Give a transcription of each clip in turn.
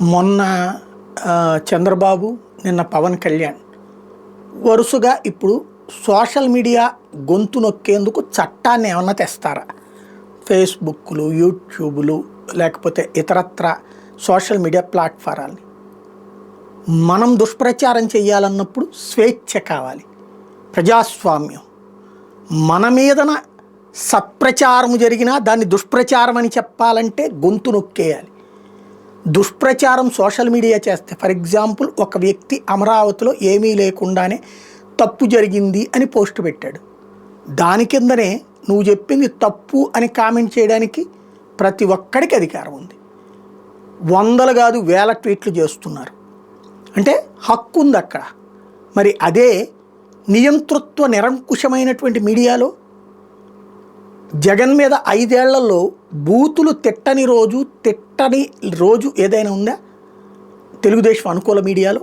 మొన్న చంద్రబాబు, నిన్న పవన్ కళ్యాణ్ వరుసగా ఇప్పుడు సోషల్ మీడియా గొంతు నొక్కేందుకు చట్టాన్ని ఏమన్నా తెస్తారా? ఫేస్బుక్లు, యూట్యూబ్లు, లేకపోతే ఇతరత్ర సోషల్ మీడియా ప్లాట్ఫారాలని మనం దుష్ప్రచారం చేయాలన్నప్పుడు స్వేచ్ఛ కావాలి, ప్రజాస్వామ్యం. మన మీదన సత్ప్రచారం జరిగినా దాన్ని దుష్ప్రచారం అని చెప్పాలంటే గొంతు నొక్కేయాలి. దుష్ప్రచారం సోషల్ మీడియా చేస్తే, ఫర్ ఎగ్జాంపుల్, ఒక వ్యక్తి అమరావతిలో ఏమీ లేకుండానే తప్పు జరిగింది అని పోస్ట్ పెట్టాడు. దాని కిందనే నువ్వు చెప్పింది తప్పు అని కామెంట్ చేయడానికి ప్రతి ఒక్కడికి అధికారం ఉంది. వందలు కాదు వేల ట్వీట్లు చేస్తున్నారు అంటే హక్కు ఉంది అక్కడ. మరి అదే నియంతృత్వ నిరంకుశమైనటువంటి మీడియాలో జగన్ మీద 5 ఏళ్లలో బూతులు తిట్టని రోజు ఏదైనా ఉందా? తెలుగుదేశం అనుకూల మీడియాలో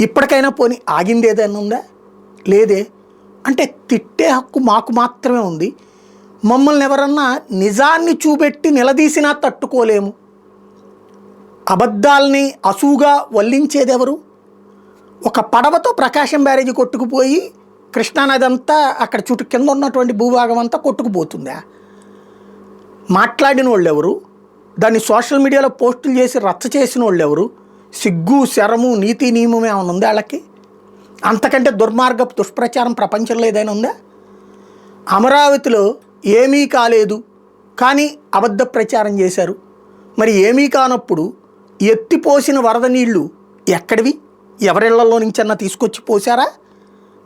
ఇప్పటికైనా పోనీ ఆగింది ఏదైనా ఉందా? లేదే. అంటే తిట్టే హక్కు మాకు మాత్రమే ఉంది. మమ్మల్ని ఎవరన్నా నిజాన్ని చూపెట్టి నిలదీసినా తట్టుకోలేము. అబద్ధాలని అసూగా వల్లించేది ఎవరు? ఒక పడవతో ప్రకాశం బ్యారేజీ కొట్టుకుపోయి కృష్ణానది అంతా అక్కడ చుట్టూ కింద ఉన్నటువంటి భూభాగం అంతా కొట్టుకుపోతుందా? మాట్లాడిన వాళ్ళు ఎవరు? దాన్ని సోషల్ మీడియాలో పోస్టులు చేసి రచ్చ చేసిన వాళ్ళు ఎవరు? సిగ్గు, శరము, నీతి నియమం ఏమైనా ఉందా వాళ్ళకి? అంతకంటే దుర్మార్గపు దుష్ప్రచారం ప్రపంచంలో ఏదైనా ఉందా? అమరావతిలో ఏమీ కాలేదు కానీ అబద్ధ ప్రచారం చేశారు. మరి ఏమీ కానప్పుడు ఎత్తిపోసిన వరద నీళ్లు ఎక్కడివి? ఎవరిళ్లలో నుంచన్నా తీసుకొచ్చి పోసారా?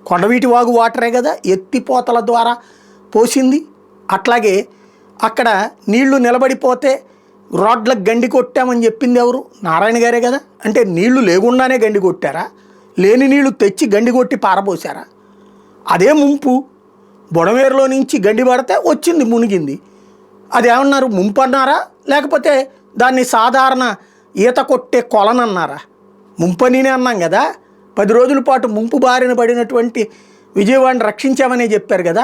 కొండవీటి వాగు వాటరే కదా ఎత్తిపోతల ద్వారా పోసింది. అట్లాగే అక్కడ నీళ్లు నిలబడిపోతే రోడ్లకు గండి కొట్టామని చెప్పింది ఎవరు? నారాయణ గారే కదా. అంటే నీళ్లు లేకుండానే గండి కొట్టారా? లేని నీళ్లు తెచ్చి గండి కొట్టి పారబోసారా? అదే ముంపు. బొడమేరులో నుంచి గండి పడితే వచ్చింది, మునిగింది. అదేమన్నారు? ముంపు అన్నారా? లేకపోతే దాన్ని సాధారణ ఈత కొట్టే కొలనన్నారా? ముంపనినే అన్నాం కదా. 10 రోజుల పాటు ముంపు బారిన పడినటువంటి విజయవాడని రక్షించామనే చెప్పారు కదా.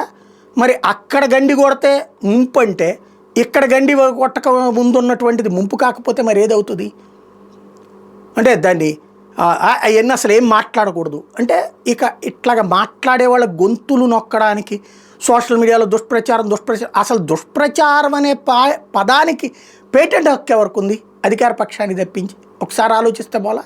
మరి అక్కడ గండి కొడితే ముంపు అంటే ఇక్కడ గండి కొట్టక ముందు ఉన్నటువంటిది ముంపు కాకపోతే మరి ఏదవుతుంది? అంటే దాన్ని అవన్నీ అసలు ఏం మాట్లాడకూడదు. అంటే ఇక ఇట్లాగా మాట్లాడే వాళ్ళ గొంతులు నొక్కడానికి సోషల్ మీడియాలో దుష్ప్రచారం అసలు దుష్ప్రచారం అనే పదానికి పేటెంట్ హక్కు ఎవరికి ఉంది? అధికార పక్షాన్ని తప్పించి. ఒకసారి ఆలోచిస్తే పోలా.